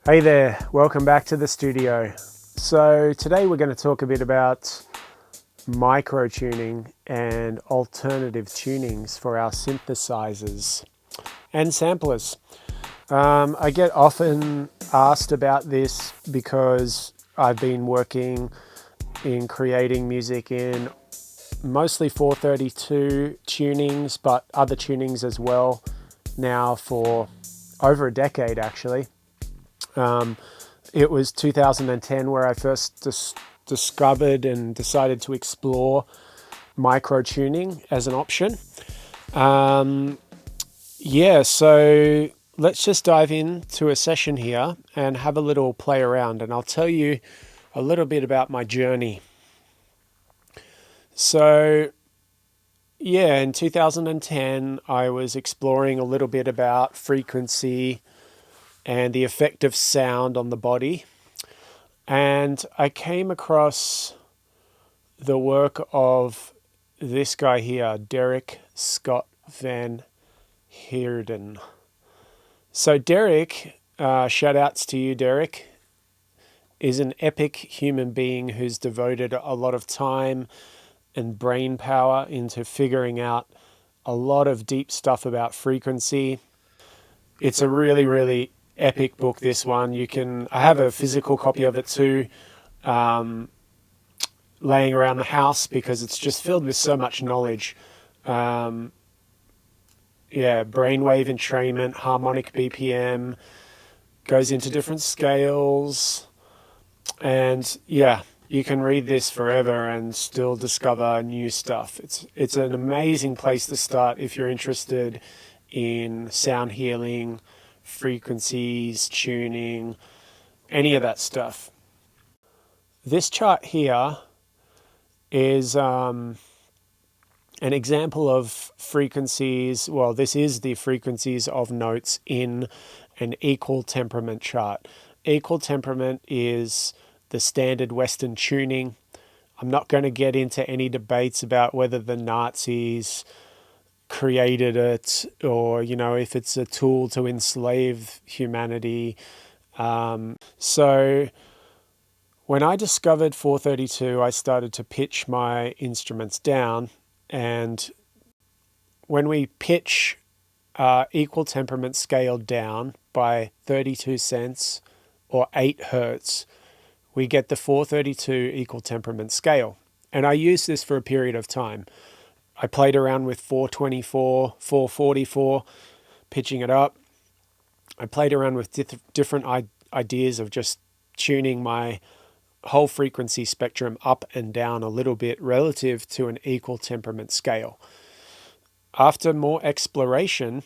Hey there, welcome back to the studio. So today we're going to talk a bit about micro tuning and alternative tunings for our synthesizers and samplers. I get often asked about this because I've been working in creating music in mostly 432 tunings, but other tunings as well now for over a decade actually. It was 2010 where I first discovered and decided to explore micro tuning as an option. So let's just dive into a session here and have a little play around, and I'll tell you a little bit about my journey. So in 2010 I was exploring a little bit about frequency and the effect of sound on the body. And I came across the work of this guy here, Derek Scott Van Heerden. So Derek, shout outs to you, Derek, is an epic human being who's devoted a lot of time and brain power into figuring out a lot of deep stuff about frequency. It's a really, really epic book, this one. I have a physical copy of it too, laying around the house because it's just filled with so much knowledge. Brainwave entrainment, harmonic BPM, goes into different scales, and you can read this forever and still discover new stuff. It's an amazing place to start if you're interested in sound healing, frequencies, tuning, any of that stuff. This chart here is an example of frequencies. Well, this is the frequencies of notes in an equal temperament chart. Equal temperament is the standard Western tuning. I'm not going to get into any debates about whether the Nazis created it or if it's a tool to enslave humanity. So when I discovered 432, I started to pitch my instruments down, and when we pitch equal temperament scale down by 32 cents or 8 hertz, we get the 432 equal temperament scale. And I used this for a period of time. I played around with 424, 444, pitching it up. I played around with different ideas of just tuning my whole frequency spectrum up and down a little bit relative to an equal temperament scale. After more exploration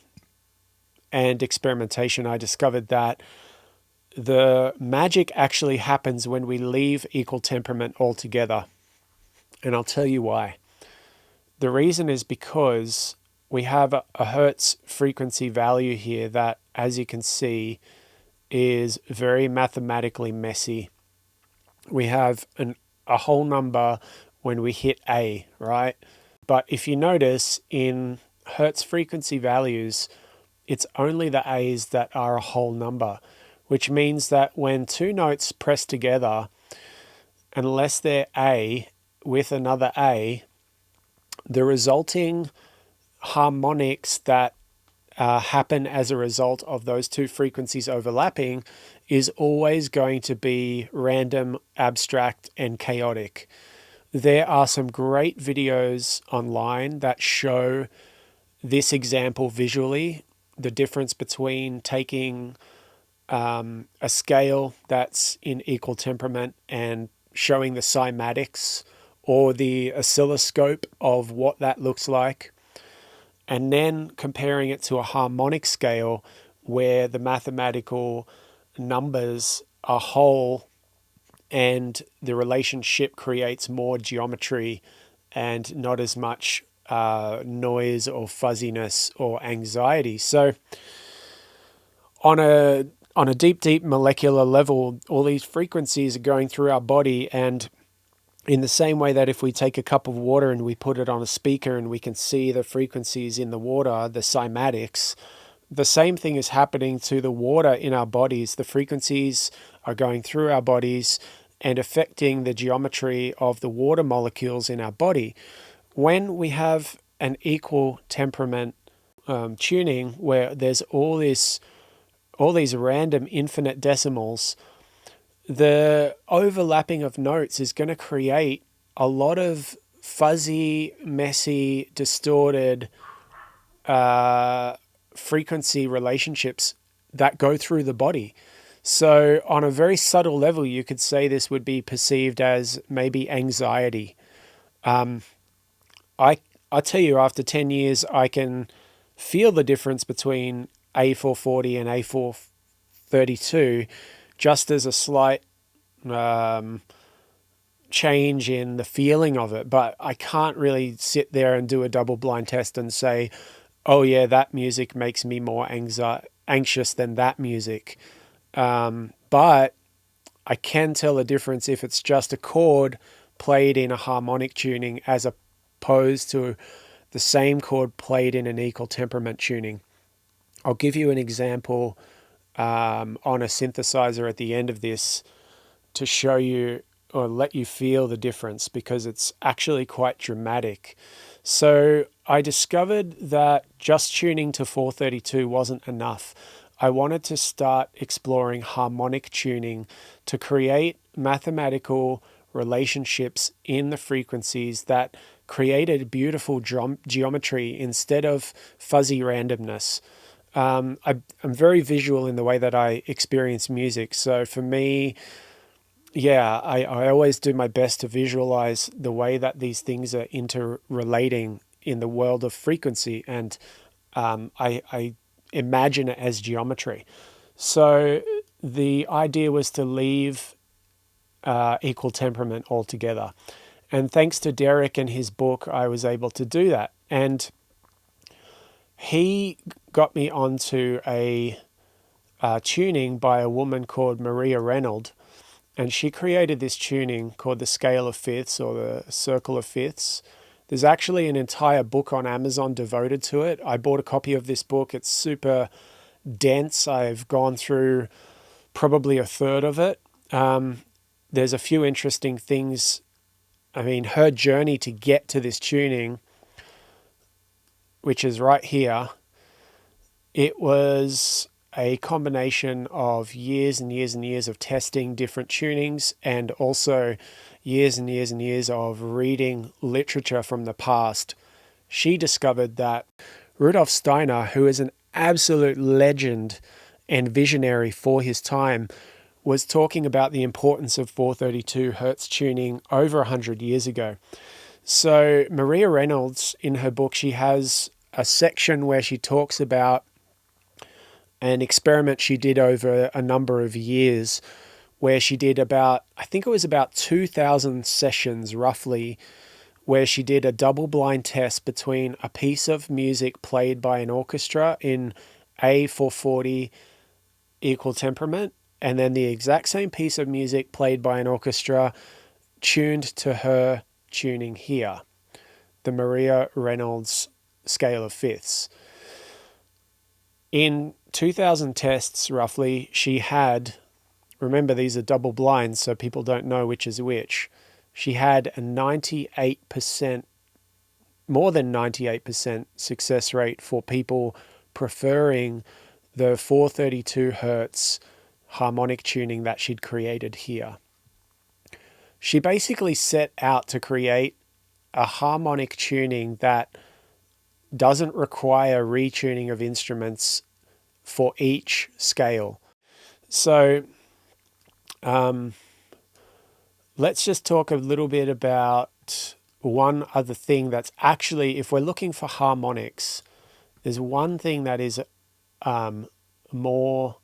and experimentation, I discovered that the magic actually happens when we leave equal temperament altogether. And I'll tell you why. The reason is because we have a hertz frequency value here that, as you can see, is very mathematically messy. We have a whole number when we hit A, right? But if you notice, in hertz frequency values, it's only the A's that are a whole number, which means that when two notes press together, unless they're A with another A, the resulting harmonics that happen as a result of those two frequencies overlapping is always going to be random, abstract, and chaotic. There are some great videos online that show this example visually, the difference between taking a scale that's in equal temperament and showing the cymatics or the oscilloscope of what that looks like, and then comparing it to a harmonic scale where the mathematical numbers are whole and the relationship creates more geometry and not as much noise or fuzziness or anxiety. So on a deep molecular level, all these frequencies are going through our body, and in the same way that if we take a cup of water and we put it on a speaker and we can see the frequencies in the water, the cymatics, the same thing is happening to the water in our bodies. The frequencies are going through our bodies and affecting the geometry of the water molecules in our body. When we have an equal temperament tuning where there's all these random infinite decimals, the overlapping of notes is going to create a lot of fuzzy, messy, distorted frequency relationships that go through the body. So on a very subtle level, you could say this would be perceived as maybe anxiety. I tell you, after 10 years, I can feel the difference between A440 and A432, just as a slight change in the feeling of it. But I can't really sit there and do a double blind test and say, oh yeah, that music makes me more anxious than that music. But I can tell a difference if it's just a chord played in a harmonic tuning as opposed to the same chord played in an equal temperament tuning. I'll give you an example on a synthesizer at the end of this to show you or let you feel the difference, because it's actually quite dramatic. So I discovered that just tuning to 432 wasn't enough. I wanted to start exploring harmonic tuning to create mathematical relationships in the frequencies that created beautiful geometry instead of fuzzy randomness. I'm very visual in the way that I experience music. So for me, yeah, I always do my best to visualize the way that these things are interrelating in the world of frequency, and I imagine it as geometry. So the idea was to leave equal temperament altogether. And thanks to Derek and his book, I was able to do that. And he got me onto a tuning by a woman called Maria Renold. And she created this tuning called the Scale of Fifths, or the Circle of Fifths. There's actually an entire book on Amazon devoted to it. I bought a copy of this book. It's super dense. I've gone through probably a third of it. There's a few interesting things. I mean, her journey to get to this tuning, which is right here, it was a combination of years and years and years of testing different tunings, and also years and years and years of reading literature from the past. She discovered that Rudolf Steiner, who is an absolute legend and visionary for his time, was talking about the importance of 432 Hertz tuning over 100 years ago. So Maria Reynolds, in her book, she has a section where she talks about an experiment she did over a number of years, where she did about, I think it was about 2,000 sessions roughly, where she did a double blind test between a piece of music played by an orchestra in A440 equal temperament, and then the exact same piece of music played by an orchestra tuned to her tuning here, the Maria Reynolds Scale of Fifths. In 2,000 tests, roughly, she had, remember these are double blinds, so people don't know which is which, she had a 98%, more than 98% success rate for people preferring the 432 Hertz harmonic tuning that she'd created here. She basically set out to create a harmonic tuning that doesn't require retuning of instruments for each scale. So let's just talk a little bit about one other thing that's actually, if we're looking for harmonics, there's one thing that is more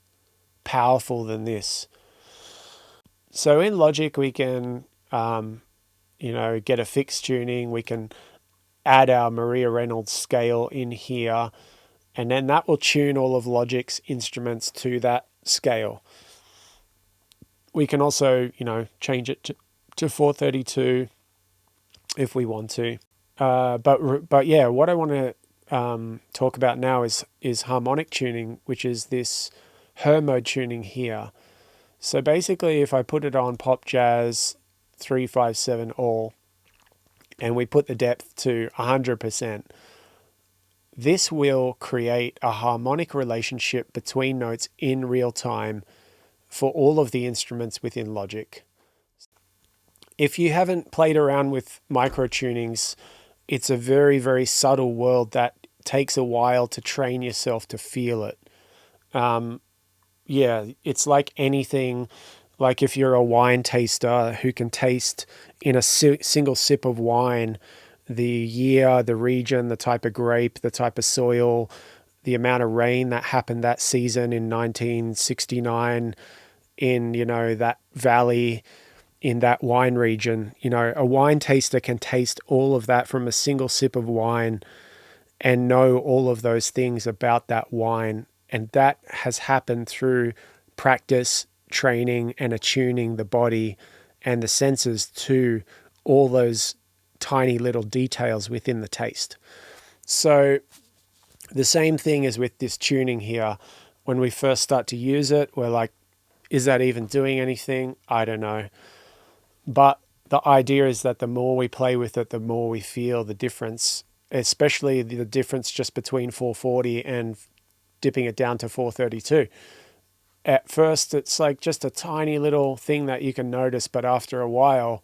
powerful than this. So in Logic, we can, get a fixed tuning. We can add our Maria Reynolds scale in here, and then that will tune all of Logic's instruments to that scale. We can also, change it to 432 if we want to. But yeah, what I want to talk about now is harmonic tuning, which is this her mode tuning here. So basically, if I put it on pop jazz 357 all, and we put the depth to 100%, this will create a harmonic relationship between notes in real time for all of the instruments within Logic. If you haven't played around with micro tunings, it's a very, very subtle world that takes a while to train yourself to feel it. Yeah, it's like anything. Like if you're a wine taster who can taste in a single sip of wine the year, the region, the type of grape, the type of soil, the amount of rain that happened that season in 1969 in, that valley, in that wine region. A wine taster can taste all of that from a single sip of wine and know all of those things about that wine. And that has happened through practice, training, and attuning the body and the senses to all those tiny little details within the taste. So the same thing is with this tuning here. When we first start to use it, we're like, is that even doing anything? I don't know. But the idea is that the more we play with it, the more we feel the difference, especially the difference just between 440 and dipping it down to 432. At first, it's like just a tiny little thing that you can notice, but after a while,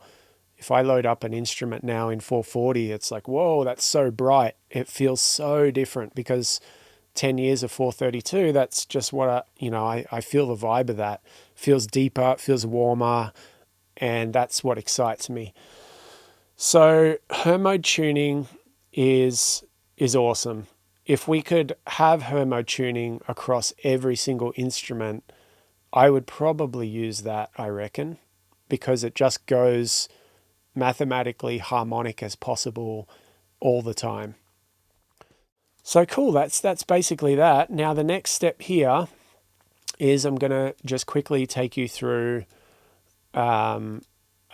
if I load up an instrument now in 440, it's like, whoa, that's so bright. It feels so different because 10 years of 432, that's just what I feel the vibe of that. It feels deeper, it feels warmer, and that's what excites me. So her mode tuning is awesome. If we could have her mode tuning across every single instrument, I would probably use that, I reckon, because it just goes mathematically harmonic as possible all the time. So cool, that's basically that. Now the next step here is I'm going to just quickly take you through a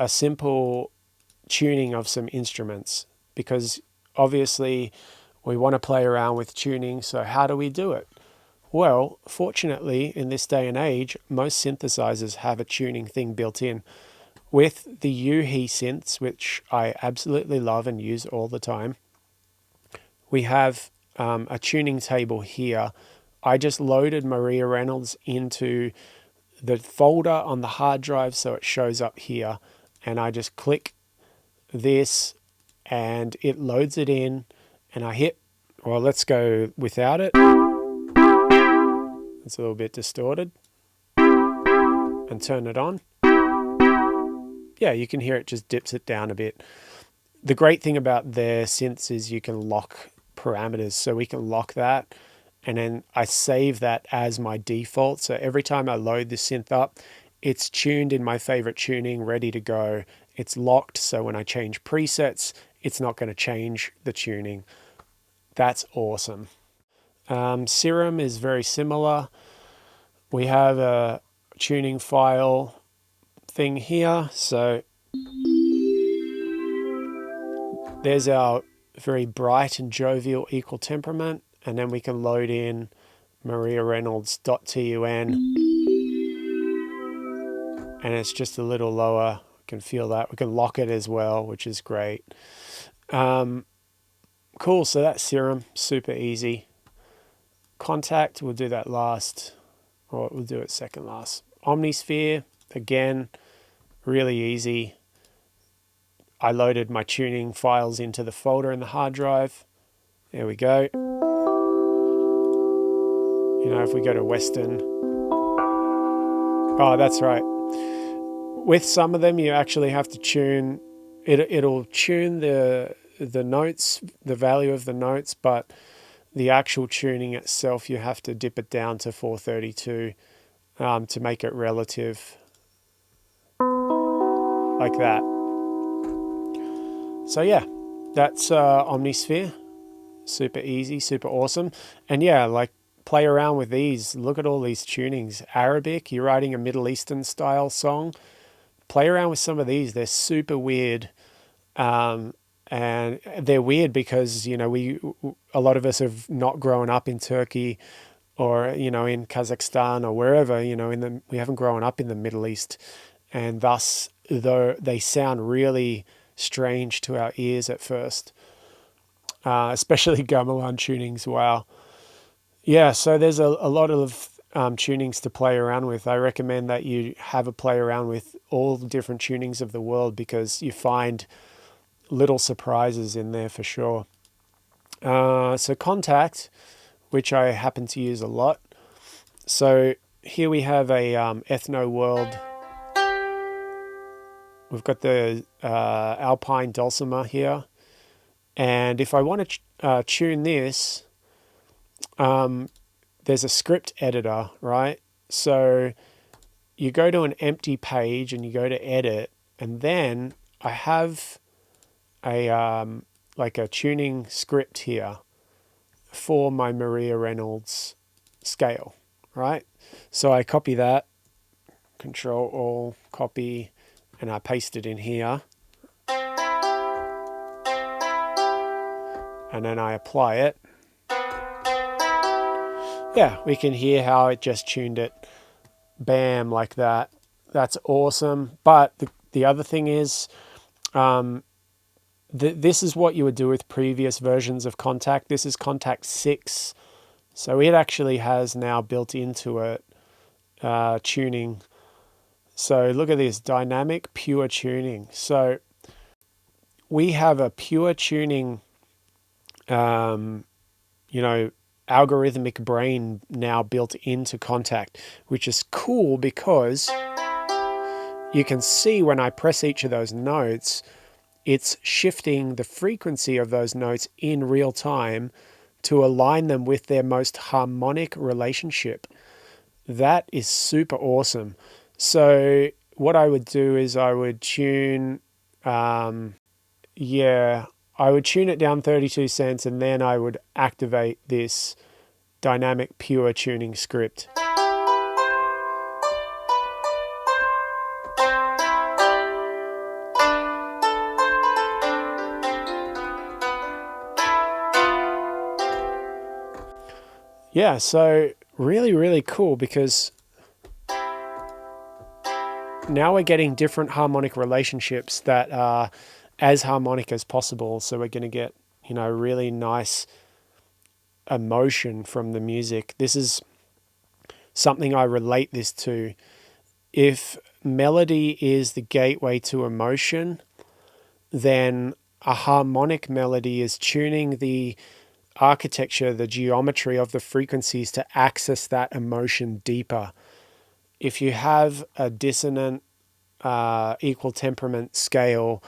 simple tuning of some instruments, because obviously we want to play around with tuning. So how do we do it? Well, fortunately, in this day and age, most synthesizers have a tuning thing built in. With the Yuhi synths, which I absolutely love and use all the time, we have a tuning table here. I just loaded Maria Reynolds into the folder on the hard drive so it shows up here. And I just click this and it loads it in, and I hit, well, let's go without it. It's a little bit distorted. And turn it on. Yeah, you can hear it just dips it down a bit. The great thing about their synths is you can lock parameters. So we can lock that, and then I save that as my default. So every time I load the synth up, it's tuned in my favorite tuning, ready to go. It's locked, so when I change presets, it's not going to change the tuning. That's awesome. Serum is very similar. We have a tuning file thing here. So there's our very bright and jovial Equal Temperament, and then we can load in Maria Reynolds.tun, and it's just a little lower. We can feel that. We can lock it as well, which is great. Cool, so that's Serum, super easy. Contact, we'll do that last, or we'll do it second last. Omnisphere, again, really easy. I loaded my tuning files into the folder in the hard drive. There we go. If we go to Western. Oh, that's right. With some of them, you actually have to tune. It'll tune the notes, the value of the notes, but the actual tuning itself, you have to dip it down to 432 to make it relative, like that. So yeah, that's Omnisphere. Super easy, super awesome. And yeah, like, play around with these. Look at all these tunings. Arabic, you're writing a Middle Eastern style song. Play around with some of these. They're super weird. And And they're weird because, you know, a lot of us have not grown up in Turkey or, you know, in Kazakhstan or wherever, you know, we haven't grown up in the Middle East. And thus, though they sound really strange to our ears at first, especially gamelan tunings. Wow. Yeah, so there's a lot of tunings to play around with. I recommend that you have a play around with all the different tunings of the world because you find little surprises in there for sure. So Contact, which I happen to use a lot. So here we have a Ethno World. We've got the Alpine Dulcimer here. And if I want to tune this, there's a script editor, right? So you go to an empty page and you go to edit, and then I have a like a tuning script here for my Maria Reynolds scale, right? So I copy that, Control All, copy, and I paste it in here. And then I apply it. Yeah, we can hear how it just tuned it. Bam, like that. That's awesome. But the other thing is, this is what you would do with previous versions of Contact. This is Contact 6. So it actually has now built into it tuning. So look at this, dynamic pure tuning. So we have a pure tuning, algorithmic brain now built into Contact, which is cool because you can see when I press each of those notes, it's shifting the frequency of those notes in real time to align them with their most harmonic relationship. That is super awesome. So what I would do is I would tune, I would tune it down 32 cents and then I would activate this dynamic pure tuning script. Yeah, so really, really cool because now we're getting different harmonic relationships that are as harmonic as possible. So we're going to get, really nice emotion from the music. This is something I relate this to. If melody is the gateway to emotion, then a harmonic melody is tuning the architecture, the geometry of the frequencies to access that emotion deeper. If you have a dissonant equal temperament scale,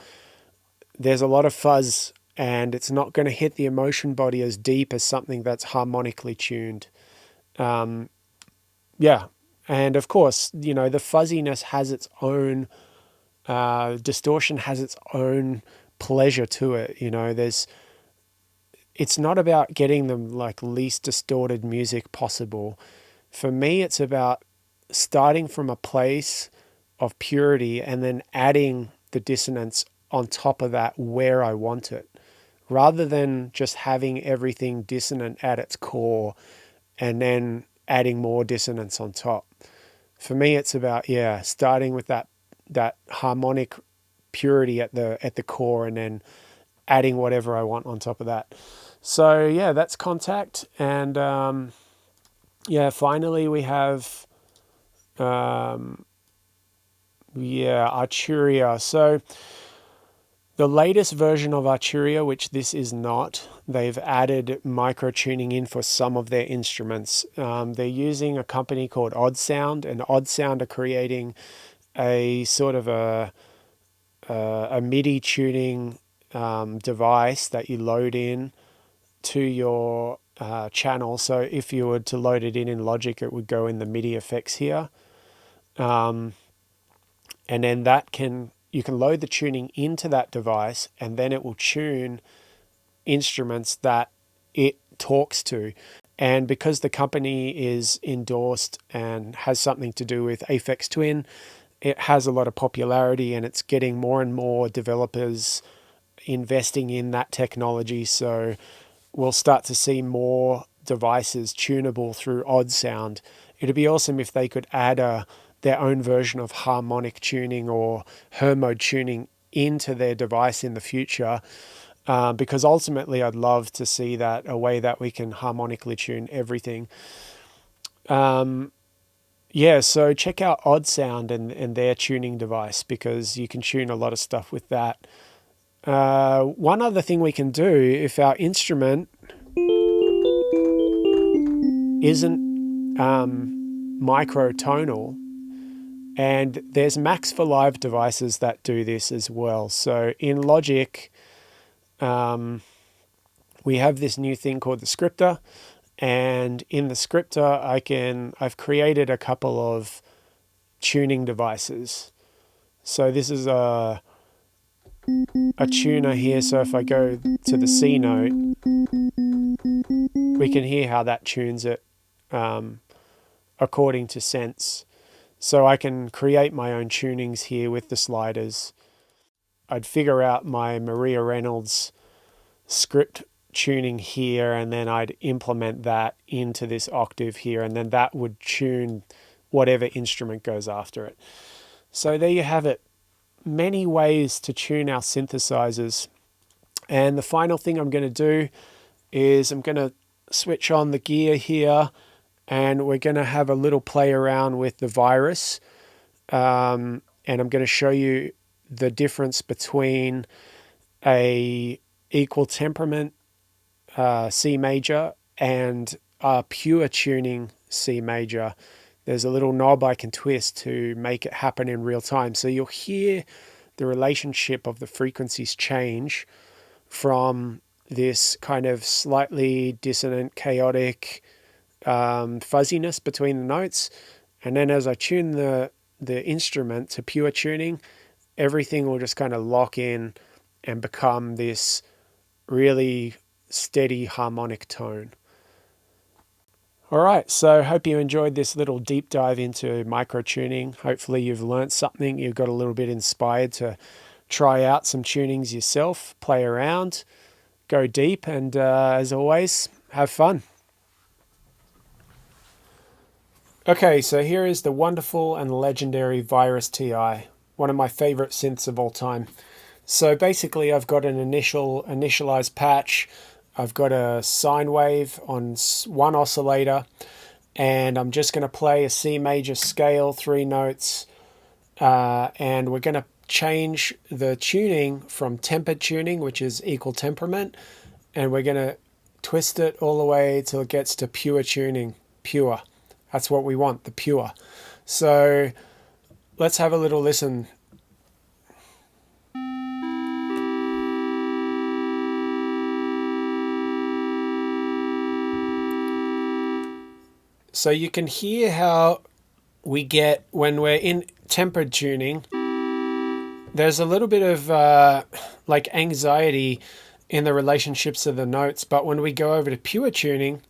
there's a lot of fuzz and it's not going to hit the emotion body as deep as something that's harmonically tuned. And of course, the fuzziness has its own, distortion has its own pleasure to it. It's not about getting the least distorted music possible. For me, it's about starting from a place of purity and then adding the dissonance on top of that where I want it, rather than just having everything dissonant at its core and then adding more dissonance on top. For me, it's about, starting with that harmonic purity at the core and then adding whatever I want on top of that. So that's Contact. And finally we have Arturia. So the latest version of Arturia, which this is not, they've added micro tuning in for some of their instruments. They're using a company called Odd Sound, and Odd Sound are creating a sort of a MIDI tuning device that you load in to your channel. So if you were to load it in Logic, it would go in the MIDI effects here. And then you can load the tuning into that device and then it will tune instruments that it talks to. And because the company is endorsed and has something to do with Aphex Twin, it has a lot of popularity and it's getting more and more developers investing in that technology. So we'll start to see more devices tunable through odd sound. It'd be awesome if they could add their own version of harmonic tuning or Hermode tuning into their device in the future, because ultimately I'd love to see that, a way that we can harmonically tune everything. So check out Odd Sound and their tuning device, because you can tune a lot of stuff with that. One other thing we can do, if our instrument isn't microtonal, and there's Max for Live devices that do this as well. So in Logic, we have this new thing called the scripter, and in the scripter I've created a couple of tuning devices. So this is a tuner here. So if I go to the C note, we can hear how that tunes it according to synths. So I can create my own tunings here with the sliders. I'd figure out my Maria Reynolds script tuning here, and then I'd implement that into this octave here, and then that would tune whatever instrument goes after it. So there you have it. Many ways to tune our synthesizers. And the final thing I'm going to do is I'm going to switch on the gear here, and we're going to have a little play around with the virus. And I'm going to show you the difference between a Equal Temperament C major and a pure tuning C major. There's a little knob I can twist to make it happen in real time. So you'll hear the relationship of the frequencies change from this kind of slightly dissonant, chaotic fuzziness between the notes. And then as I tune the instrument to pure tuning, everything will just kind of lock in and become this really steady harmonic tone. All right, so hope you enjoyed this little deep dive into microtuning. Hopefully you've learned something. You got a little bit inspired to try out some tunings yourself, play around, go deep, and as always, have fun. Okay, so here is the wonderful and legendary Virus TI, one of my favorite synths of all time. So basically I've got an initialized patch. I've got a sine wave on one oscillator, and I'm just going to play a C major scale, 3 notes, and we're going to change the tuning from tempered tuning, which is Equal Temperament, and we're going to twist it all the way till it gets to pure tuning, pure. That's what we want, the pure. So let's have a little listen. So you can hear how we get, when we're in tempered tuning, there's a little bit of like anxiety in the relationships of the notes, but when we go over to pure tuning,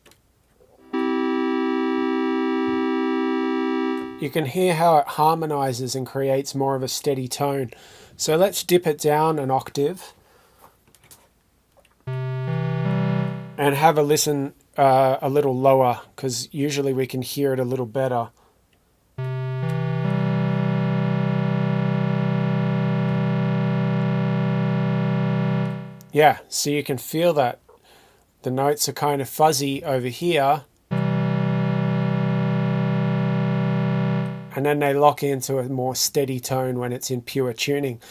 you can hear how it harmonizes and creates more of a steady tone. So let's dip it down an octave and have a listen a little lower, because usually we can hear it a little better. Yeah, so you can feel that the notes are kind of fuzzy over here, and then they lock into a more steady tone when it's in pure tuning.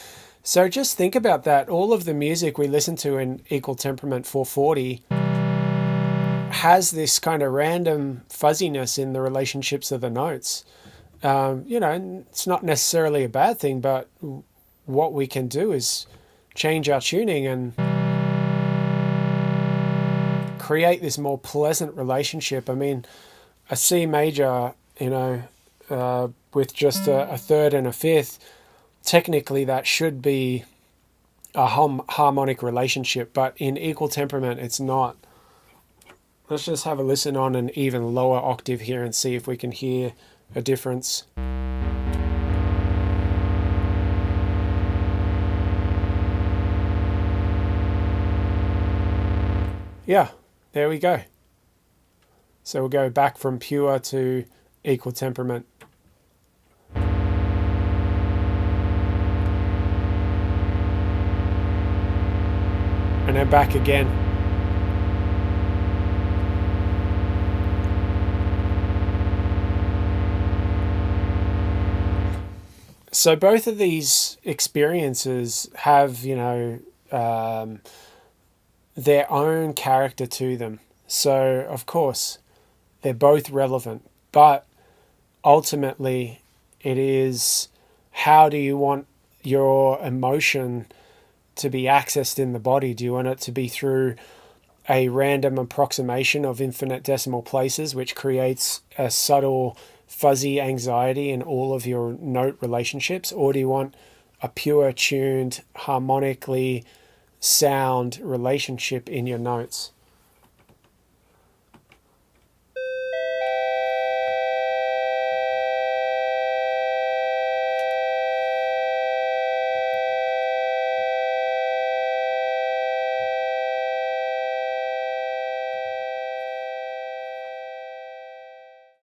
So just think about that. All of the music we listen to in Equal Temperament 440 has this kind of random fuzziness in the relationships of the notes. It's not necessarily a bad thing, but what we can do is change our tuning and create this more pleasant relationship. I mean, a C major, with just a third and a fifth, technically that should be a harmonic relationship, but in Equal Temperament it's not. Let's just have a listen on an even lower octave here and see if we can hear a difference. yeah, there we go. So we'll go back from pure to equal temperament. And then back again. So both of these experiences have, their own character to them. So, of course, they're both relevant, but ultimately, it is how do you want your emotion to be accessed in the body? Do you want it to be through a random approximation of infinite decimal places, which creates a subtle, fuzzy anxiety in all of your note relationships? Or do you want a pure, tuned, harmonically sound relationship in your notes?